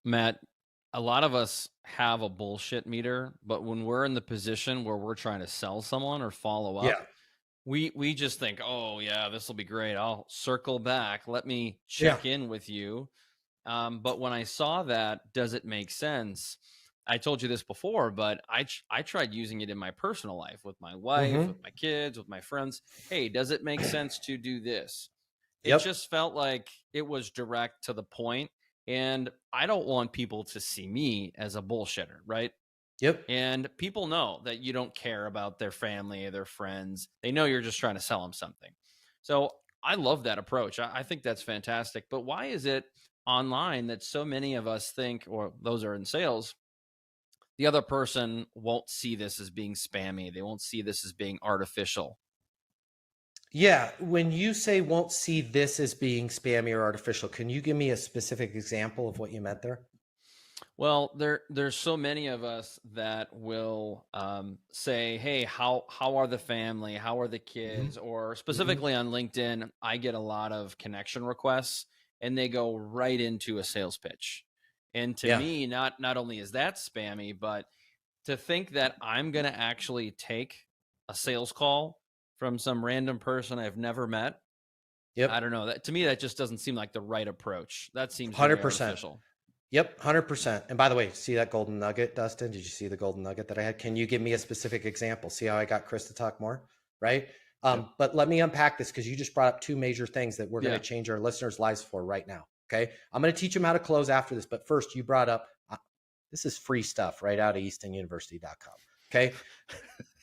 Matt, a lot of us have a bullshit meter, but when we're in the position where we're trying to sell someone or follow up, Yeah. we just think, "Oh yeah, this will be great. I'll circle back. Let me Yeah. check in with you." But when I saw that, does it make sense? I told you this before, but I tried using it in my personal life with my wife, Hmm. with my kids, with my friends. Hey, does it make sense to do this? It Yep. just felt like it was direct to the point, and I don't want people to see me as a bullshitter, right? Yep. And people know that you don't care about their family or their friends. They know you're just trying to sell them something. So I love that approach. I think that's fantastic. But why is it online that so many of us think, or those are in sales, the other person won't see this as being spammy? They won't see this as being artificial. Yeah. When you say won't see this as being spammy or artificial, can you give me a specific example of what you meant there? Well, there's so many of us that will say, "Hey, how are the family? How are the Hmm. kids?" Or Hmm. specifically on LinkedIn, I get a lot of connection requests, and they go right into a sales pitch. And to Yeah. me, not only is that spammy, but to think that I'm going to actually take a sales call from some random person I've never met, I Yep. don't know. That to me, that just doesn't seem like the right approach. That seems very 100%. artificial. Yep, 100%. And by the way, see that golden nugget, Dustin? Did you see the golden nugget that I had? Can you give me a specific example? See how I got Chris to talk more, right? Yep. But let me unpack this because you just brought up two major things that we're going to Yeah. change our listeners' lives for right now. Okay. I'm going to teach them how to close after this. But first, you brought up this is free stuff right out of eastonuniversity.com. Okay.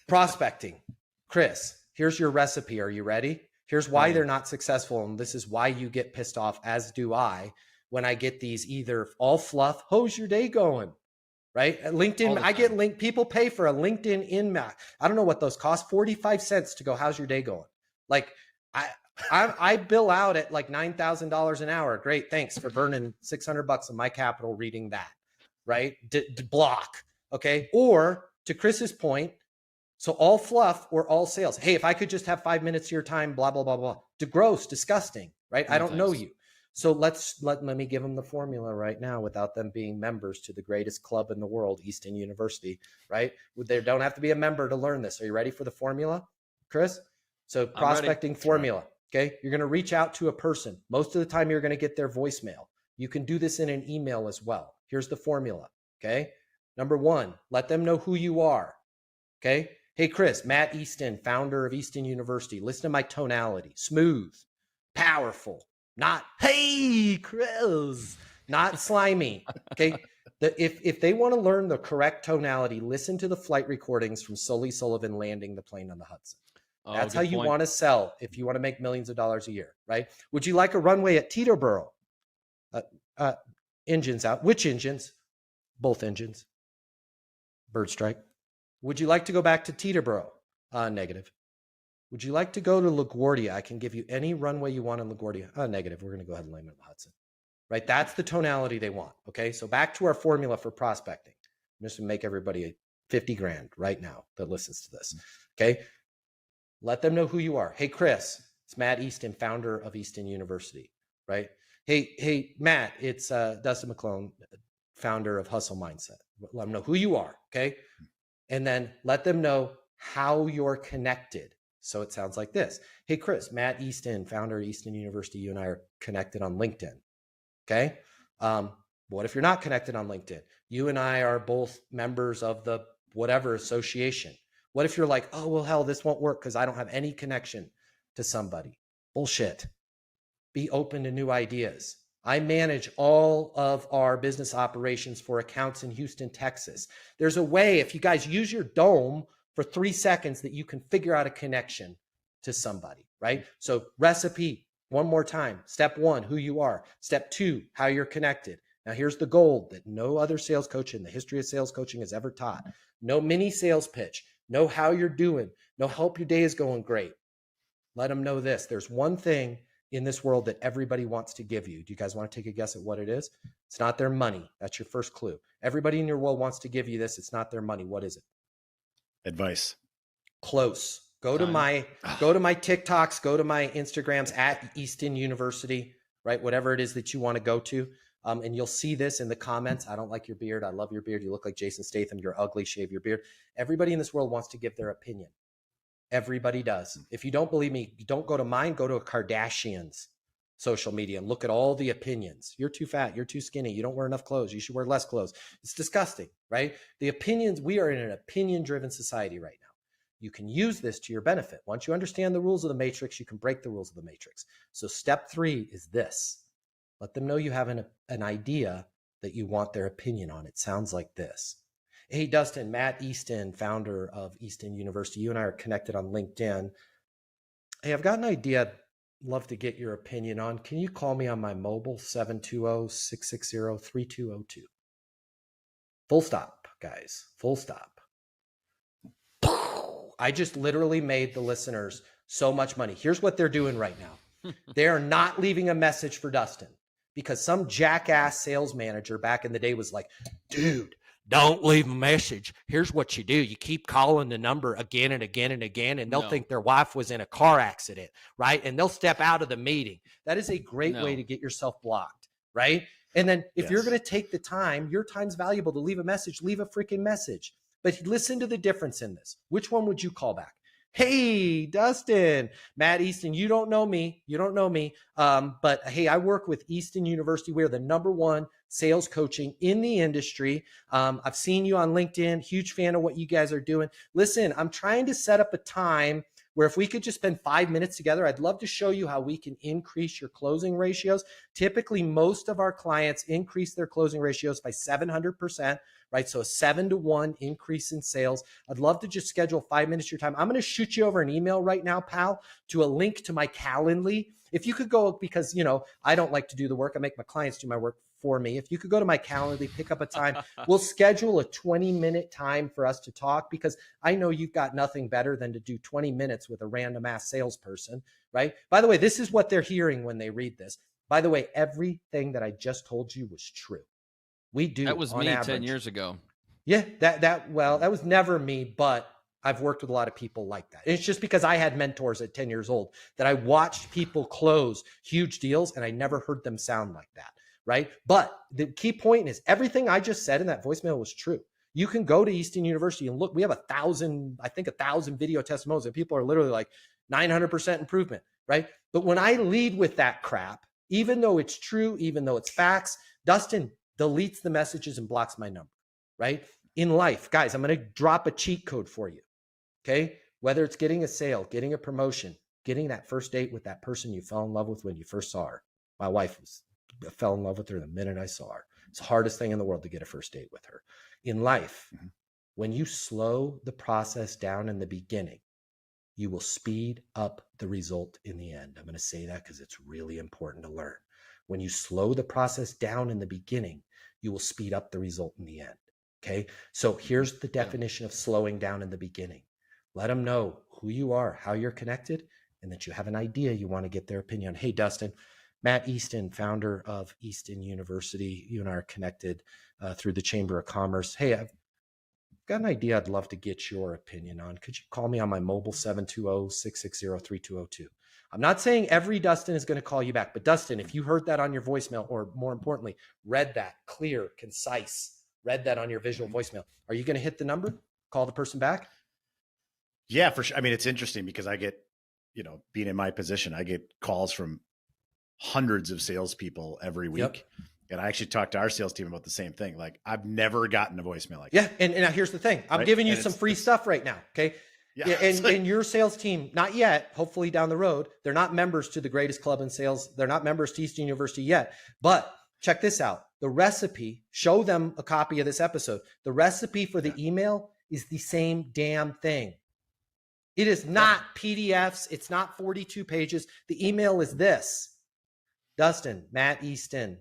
Prospecting. Chris, here's your recipe. Are you ready? Here's why Ready. they're not successful. And this is why you get pissed off, as do I, when I get these either all fluff, how's your day going? Right? At All LinkedIn, the I get time. people pay for a LinkedIn InMac. I don't know what those cost, 45 cents to go, how's your day going? Like I I bill out at like $9,000 an hour. Great. Thanks for burning $600 of my capital reading that. Right? Block. Okay. Or to Chris's point, so all fluff or all sales. Hey, if I could just have 5 minutes of your time, blah, blah, blah, blah. Gross, disgusting, right? I No don't know thanks. you. So let me give them the formula right now without them being members to the greatest club in the world, Easton University, right? They don't have to be a member to learn this. Are you ready for the formula, Chris? So I'm ready. prospecting That's right. formula. Okay. You're going to reach out to a person. Most of the time, you're going to get their voicemail. You can do this in an email as well. Here's the formula. Okay. Number one, let them know who you are. Okay. Hey, Chris, Matt Easton, founder of Easton University. Listen to my tonality. Smooth, powerful, not, hey, Chris, not slimy. Okay. If they want to learn the correct tonality, listen to the flight recordings from Sully Sullivan landing the plane on the Hudson. Oh, That's how good you point. want to sell if you want to make millions of dollars a year, right? Would you like a runway at Teterboro? Uh, uh, Engines out. Which engines? Both engines. Bird strike. Would you like to go back to Teterboro? Negative. Would you like to go to LaGuardia? I can give you any runway you want in LaGuardia. Negative. We're going to go ahead and land on the Hudson. Right? That's the tonality they want. Okay. So back to our formula for prospecting. I'm just going to make everybody 50 grand right now that listens to this. Okay. Let them know who you are. Hey, Chris, it's Matt Easton, founder of Easton University. Right? Hey, Matt, it's Dustin McClone, founder of Hustle Mindset. Let them know who you are. Okay. And then let them know how you're connected. So it sounds like this. Hey, Chris, Matt Easton, founder of Easton University. You and I are connected on LinkedIn. Okay. What if you're not connected on LinkedIn? You and I are both members of the whatever association. What if you're like, oh, well, hell, this won't work because I don't have any connection to somebody? Bullshit. Be open to new ideas. I manage all of our business operations for accounts in Houston, Texas. There's a way, if you guys use your dome for 3 seconds, that you can figure out a connection to somebody, right? So recipe, one more time. Step one, who you are. Step two, how you're connected. Now here's the gold that no other sales coach in the history of sales coaching has ever taught. No mini sales pitch. Know how you're doing. Know hope your day is going great. Let them know this. There's one thing in this world that everybody wants to give you. Do you guys want to take a guess at what it is? It's not their money. That's your first clue. Everybody in your world wants to give you this. It's not their money. What is it? Advice. Close. Go to Time. my TikToks, go to my Instagrams at Easton University, right? Whatever it is that you want to go to. And you'll see this in the comments. I don't like your beard. I love your beard. You look like Jason Statham. You're ugly. Shave your beard. Everybody in this world wants to give their opinion. Everybody does. If you don't believe me, don't go to mine. Go to a Kardashian's social media and look at all the opinions. You're too fat. You're too skinny. You don't wear enough clothes. You should wear less clothes. It's disgusting, right? The opinions, we are in an opinion-driven society right now. You can use this to your benefit. Once you understand the rules of the matrix, you can break the rules of the matrix. So step 3 is this. Let them know you have an idea that you want their opinion on. It sounds like this. Hey, Dustin, Matt Easton, founder of Easton University. You and I are connected on LinkedIn. Hey, I've got an idea I'd love to get your opinion on. Can you call me on my mobile, 720-660-3202? Full stop, guys. Full stop. I just literally made the listeners so much money. Here's what they're doing right now. They are not leaving a message for Dustin because some jackass sales manager back in the day was like, dude, don't leave a message. Here's what you do. You keep calling the number again and again and again, and they'll think their wife was in a car accident, right? And they'll step out of the meeting. That is a great way to get yourself blocked, right? And then if you're going to take the time, your time's valuable to leave a message, leave a freaking message. But listen to the difference in this. Which one would you call back? Hey, Dustin, Matt Easton, you don't know me. But hey, I work with Easton University. We're the #1 sales coaching in the industry. I've seen you on LinkedIn, huge fan of what you guys are doing. Listen, I'm trying to set up a time where if we could just spend 5 minutes together, I'd love to show you how we can increase your closing ratios. Typically, most of our clients increase their closing ratios by 700%, right? So a 7-to-1 increase in sales. I'd love to just schedule 5 minutes of your time. I'm going to shoot you over an email right now, pal, to a link to my Calendly. If you could go, because, I don't like to do the work. I make my clients do my work for me. If you could go to my Calendly, pick up a time, we'll schedule a 20-minute time for us to talk, because I know you've got nothing better than to do 20 minutes with a random ass salesperson, right? By the way, this is what they're hearing when they read this. By the way, everything that I just told you was true. We do. That was on me average. 10 years ago. Yeah, that was never me, but I've worked with a lot of people like that. It's just because I had mentors at 10 years old that I watched people close huge deals, and I never heard them sound like that, right? But the key point is everything I just said in that voicemail was true. You can go to Easton University and look. We have 1,000 video testimonials, and people are literally like 900% improvement, right? But when I lead with that crap, even though it's true, even though it's facts, Dustin deletes the messages and blocks my number, right? In life, guys, I'm going to drop a cheat code for you, okay? Whether it's getting a sale, getting a promotion, getting that first date with that person you fell in love with when you first saw her. My wife fell in love with her the minute I saw her. It's the hardest thing in the world to get a first date with her. In life, when you slow the process down in the beginning, you will speed up the result in the end. I'm going to say that because it's really important to learn. When you slow the process down in the beginning, you will speed up the result in the end. Okay. So here's the definition of slowing down in the beginning. Let them know who you are, how you're connected, and that you have an idea you want to get their opinion. Hey, Dustin, Matt Easton, founder of Easton University. You and I are connected through the Chamber of Commerce. Hey, I've got an idea I'd love to get your opinion on. Could you call me on my mobile, 720-660-3202? I'm not saying every Dustin is going to call you back, but Dustin, if you heard that on your voicemail, or more importantly, read that clear, concise, read that on your visual voicemail, are you going to hit the number, call the person back? Yeah, for sure. I mean, it's interesting because I get, being in my position, I get calls from hundreds of salespeople every week. Yep. And I actually talked to our sales team about the same thing. Like, I've never gotten a voicemail like that. Yeah. And now here's the thing. I'm giving you some free stuff right now. Okay. Yeah, and your sales team, not yet, hopefully down the road, they're not members to the greatest club in sales. They're not members to Easton University yet, but check this out. The recipe, show them a copy of this episode. The recipe for the email is the same damn thing. It is not PDFs. It's not 42 pages. The email is this. Dustin, Matt Easton,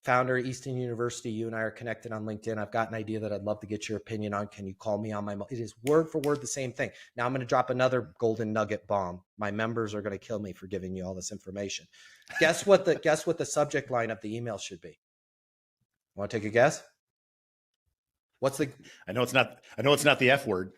founder of Easton University. You and I are connected on LinkedIn. I've got an idea that I'd love to get your opinion on. Can you call me on my, it is word for word the same thing. Now I'm going to drop another golden nugget bomb. My members are going to kill me for giving you all this information. Guess what the subject line of the email should be? Want to take a guess? I know it's not the F word.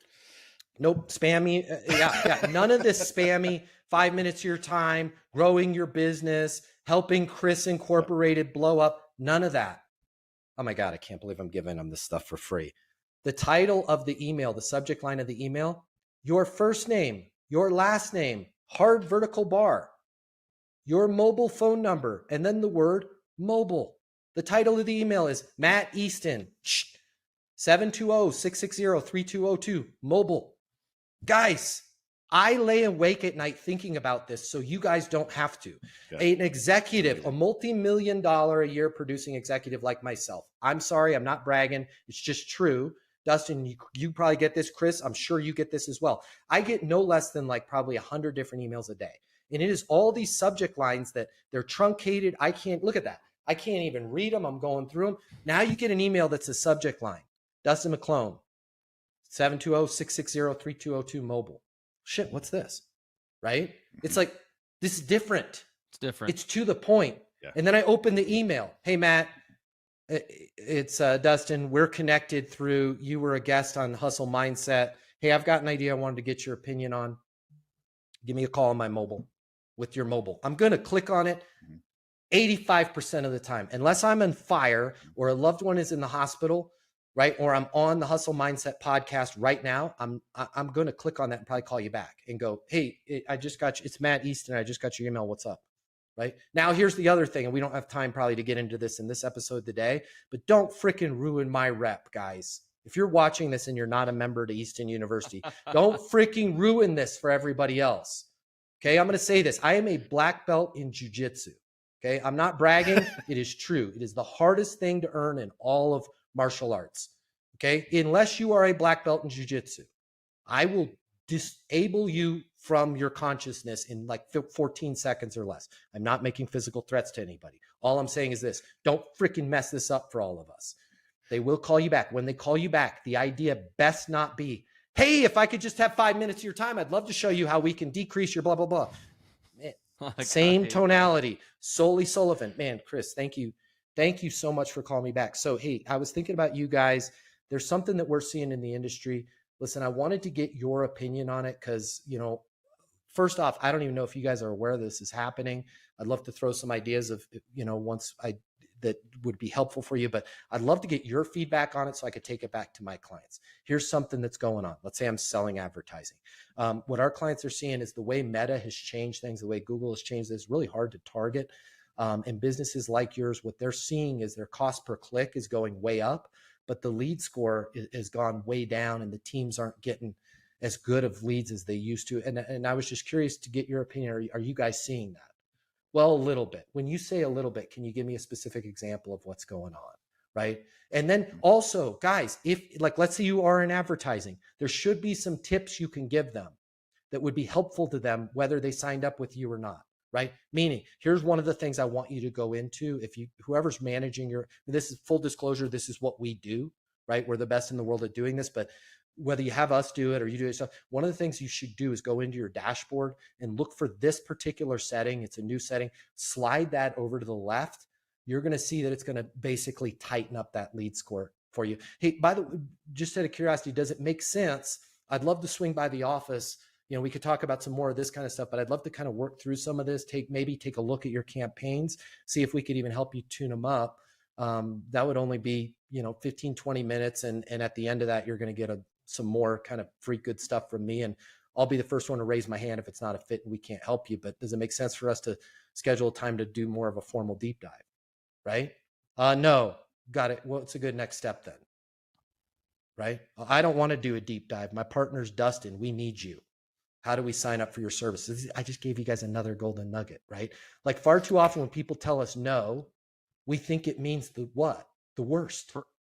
Nope. Spammy. Yeah. None of this spammy 5 minutes of your time, growing your business, helping Chris Incorporated blow up. None of that. Oh my God, I can't believe I'm giving them this stuff for free. The title of the email, the subject line of the email, your first name, your last name, hard vertical bar, your mobile phone number, and then the word mobile. The title of the email is Matt Easton, 720-660-3202, mobile. Guys, I lay awake at night thinking about this so you guys don't have to. Yeah. An executive, a multi-million-dollar a year producing executive like myself. I'm sorry, I'm not bragging. It's just true. Dustin, you probably get this. Chris, I'm sure you get this as well. I get no less than like probably 100 different emails a day. And it is all these subject lines that they're truncated. I can't look at that. I can't even read them. I'm going through them. Now you get an email that's a subject line. Dustin McClone, 720-660-3202 mobile. Shit, what's this? Right? It's like, this is different. It's different. It's to the point. Yeah. And then I open the email. Hey, Matt, it's Dustin. We're connected through, you were a guest on Hustle Mindset. Hey, I've got an idea I wanted to get your opinion on. Give me a call on my mobile, with your mobile. I'm going to click on it 85% of the time, unless I'm on fire or a loved one is in the hospital, right? Or I'm on the Hustle Mindset podcast right now. I'm going to click on that and probably call you back and go, hey, I just got you. It's Matt Easton. I just got your email. What's up? Right now, here's the other thing. And we don't have time probably to get into this in this episode today, but don't freaking ruin my rep, guys. If you're watching this and you're not a member to Easton University, don't freaking ruin this for everybody else. Okay. I'm going to say this. I am a black belt in jiu-jitsu. Okay. I'm not bragging. It is true. It is the hardest thing to earn in all of martial arts. Okay. Unless you are a black belt in jiu-jitsu, I will disable you from your consciousness in like 14 seconds or less. I'm not making physical threats to anybody. All I'm saying is this: don't freaking mess this up for all of us. They will call you back. When they call you back, the idea best not be, hey, if I could just have 5 minutes of your time, I'd love to show you how we can decrease your blah, blah, blah. Man, same tonality. Solely Sullivan. Man, Chris, thank you. Thank you so much for calling me back. So, hey, I was thinking about you guys. There's something that we're seeing in the industry. Listen, I wanted to get your opinion on it because, you know, first off, I don't even know if you guys are aware this is happening. I'd love to throw some ideas of, you know, that would be helpful for you, but I'd love to get your feedback on it so I could take it back to my clients. Here's something that's going on. Let's say I'm selling advertising. What our clients are seeing is the way Meta has changed things, the way Google has changed this, really hard to target. And businesses like yours, what they're seeing is their cost per click is going way up, but the lead score has gone way down and the teams aren't getting as good of leads as they used to. And I was just curious to get your opinion. Are you guys seeing that? Well, a little bit. When you say a little bit, can you give me a specific example of what's going on? Right. And then also, guys, if like, let's say you are in advertising, there should be some tips you can give them that would be helpful to them, whether they signed up with you or not. Right. Meaning, here's one of the things I want you to go into. If you, whoever's managing this is full disclosure, this is what we do, right? We're the best in the world at doing this, but whether you have us do it or you do it yourself, one of the things you should do is go into your dashboard and look for this particular setting. It's a new setting. Slide that over to the left. You're going to see that it's going to basically tighten up that lead score for you. Hey, by the way, just out of curiosity, does it make sense? I'd love to swing by the office. You know, we could talk about some more of this kind of stuff, but I'd love to kind of work through some of this, maybe take a look at your campaigns, see if we could even help you tune them up. That would only be, 15, 20 minutes. And at the end of that, you're going to get some more kind of free good stuff from me. And I'll be the first one to raise my hand if it's not a fit and we can't help you. But does it make sense for us to schedule a time to do more of a formal deep dive? Right? No. Got it. Well, it's a good next step then. Right? I don't want to do a deep dive. My partner's Dustin. We need you. How do we sign up for your services? I just gave you guys another golden nugget, right? Like far too often when people tell us no, we think it means the what? The worst.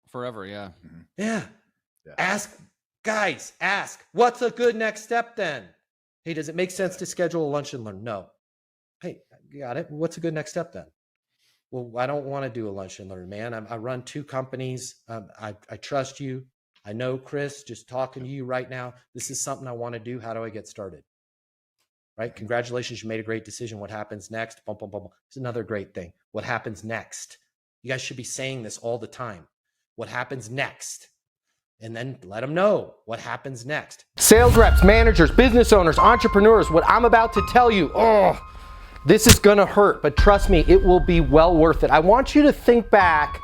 Forever, yeah. Mm-hmm. Yeah. Ask, what's a good next step then? Hey, does it make sense to schedule a lunch and learn? No. Hey, got it. What's a good next step then? Well, I don't want to do a lunch and learn, man. I run 2 companies. I trust you. I know, Chris, just talking to you right now, this is something I want to do. How do I get started? Right? Congratulations. You made a great decision. What happens next? Bum, bum, bum, bum. It's another great thing. What happens next? You guys should be saying this all the time. What happens next? and then let them know what happens next. Sales reps, managers, business owners, entrepreneurs, what I'm about to tell you, this is gonna hurt, but trust me, it will be well worth it. I want you to think back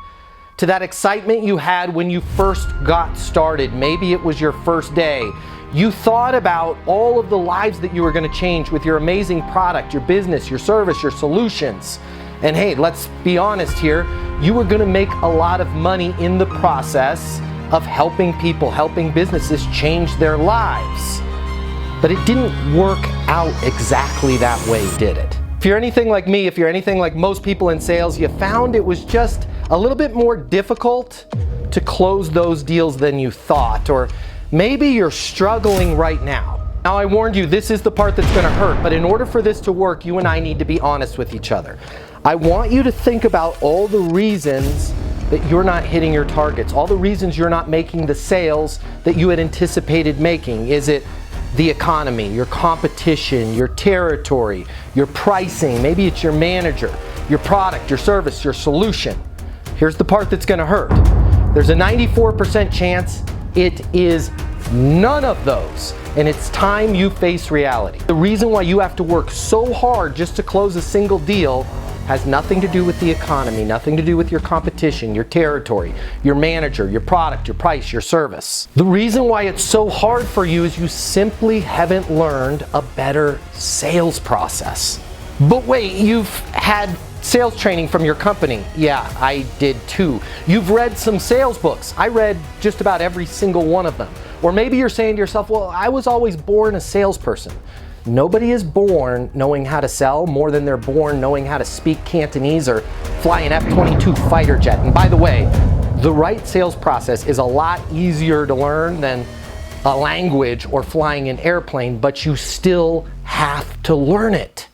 to that excitement you had when you first got started. Maybe it was your first day. You thought about all of the lives that you were gonna change with your amazing product, your business, your service, your solutions. And hey, let's be honest here, you were gonna make a lot of money in the process of helping people, helping businesses change their lives. But it didn't work out exactly that way, did it? If you're anything like me, if you're anything like most people in sales, you found it was just a little bit more difficult to close those deals than you thought, or maybe you're struggling right now. Now, I warned you, this is the part that's gonna hurt, but in order for this to work, you and I need to be honest with each other. I want you to think about all the reasons that you're not hitting your targets, all the reasons you're not making the sales that you had anticipated making. Is it the economy, your competition, your territory, your pricing? Maybe it's your manager, your product, your service, your solution. Here's the part that's gonna hurt. There's a 94% chance it is none of those, and it's time you face reality. The reason why you have to work so hard just to close a single deal has nothing to do with the economy, nothing to do with your competition, your territory, your manager, your product, your price, your service. The reason why it's so hard for you is you simply haven't learned a better sales process. But wait, you've had sales training from your company. Yeah, I did too. You've read some sales books. I read just about every single one of them. Or maybe you're saying to yourself, well, I was always born a salesperson. Nobody is born knowing how to sell more than they're born knowing how to speak Cantonese or fly an F-22 fighter jet. And by the way, the right sales process is a lot easier to learn than a language or flying an airplane, but you still have to learn it.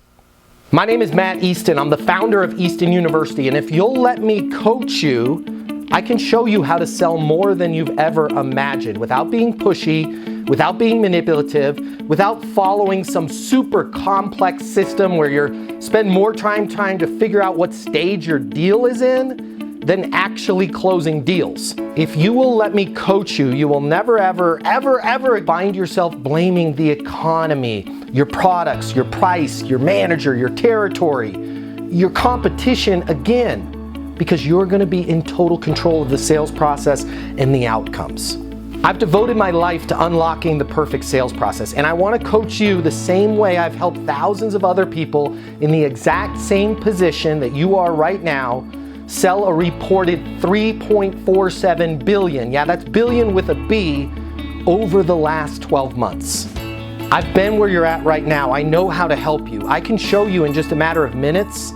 My name is Matt Easton. I'm the founder of Easton University, and if you'll let me coach you, I can show you how to sell more than you've ever imagined without being pushy, without being manipulative, without following some super complex system where you spend more time trying to figure out what stage your deal is in than actually closing deals. If you will let me coach you, you will never, ever, ever, ever find yourself blaming the economy, your products, your price, your manager, your territory, your competition again, because you're gonna be in total control of the sales process and the outcomes. I've devoted my life to unlocking the perfect sales process, and I want to coach you the same way I've helped thousands of other people in the exact same position that you are right now sell a reported $3.47 billion, yeah, that's billion with a B, over the last 12 months. I've been where you're at right now. I know how to help you. I can show you in just a matter of minutes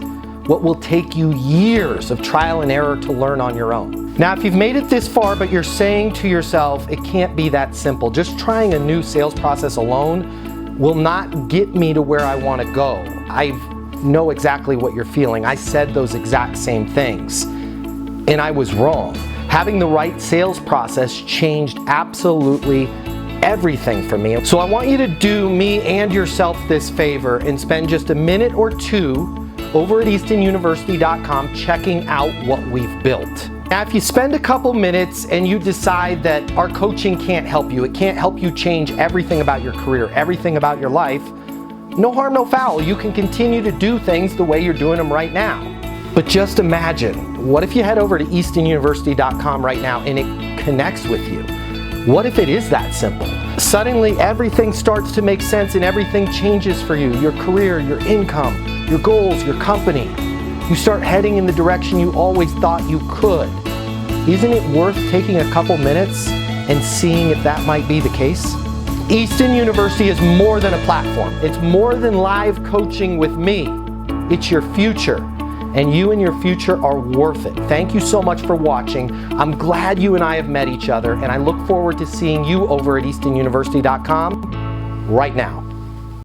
what will take you years of trial and error to learn on your own. Now, if you've made it this far, but you're saying to yourself, it can't be that simple, just trying a new sales process alone will not get me to where I want to go. I know exactly what you're feeling. I said those exact same things, and I was wrong. Having the right sales process changed absolutely everything for me. So I want you to do me and yourself this favor and spend just a minute or two over at eastonuniversity.com checking out what we've built. Now, if you spend a couple minutes and you decide that our coaching can't help you, it can't help you change everything about your career, everything about your life, no harm, no foul. You can continue to do things the way you're doing them right now. But just imagine, what if you head over to eastonuniversity.com right now and it connects with you? What if it is that simple? Suddenly everything starts to make sense and everything changes for you. Your career, your income, your goals, your company. You start heading in the direction you always thought you could. Isn't it worth taking a couple minutes and seeing if that might be the case? Easton University is more than a platform. It's more than live coaching with me. It's your future, and you and your future are worth it. Thank you so much for watching. I'm glad you and I have met each other, and I look forward to seeing you over at eastonuniversity.com right now.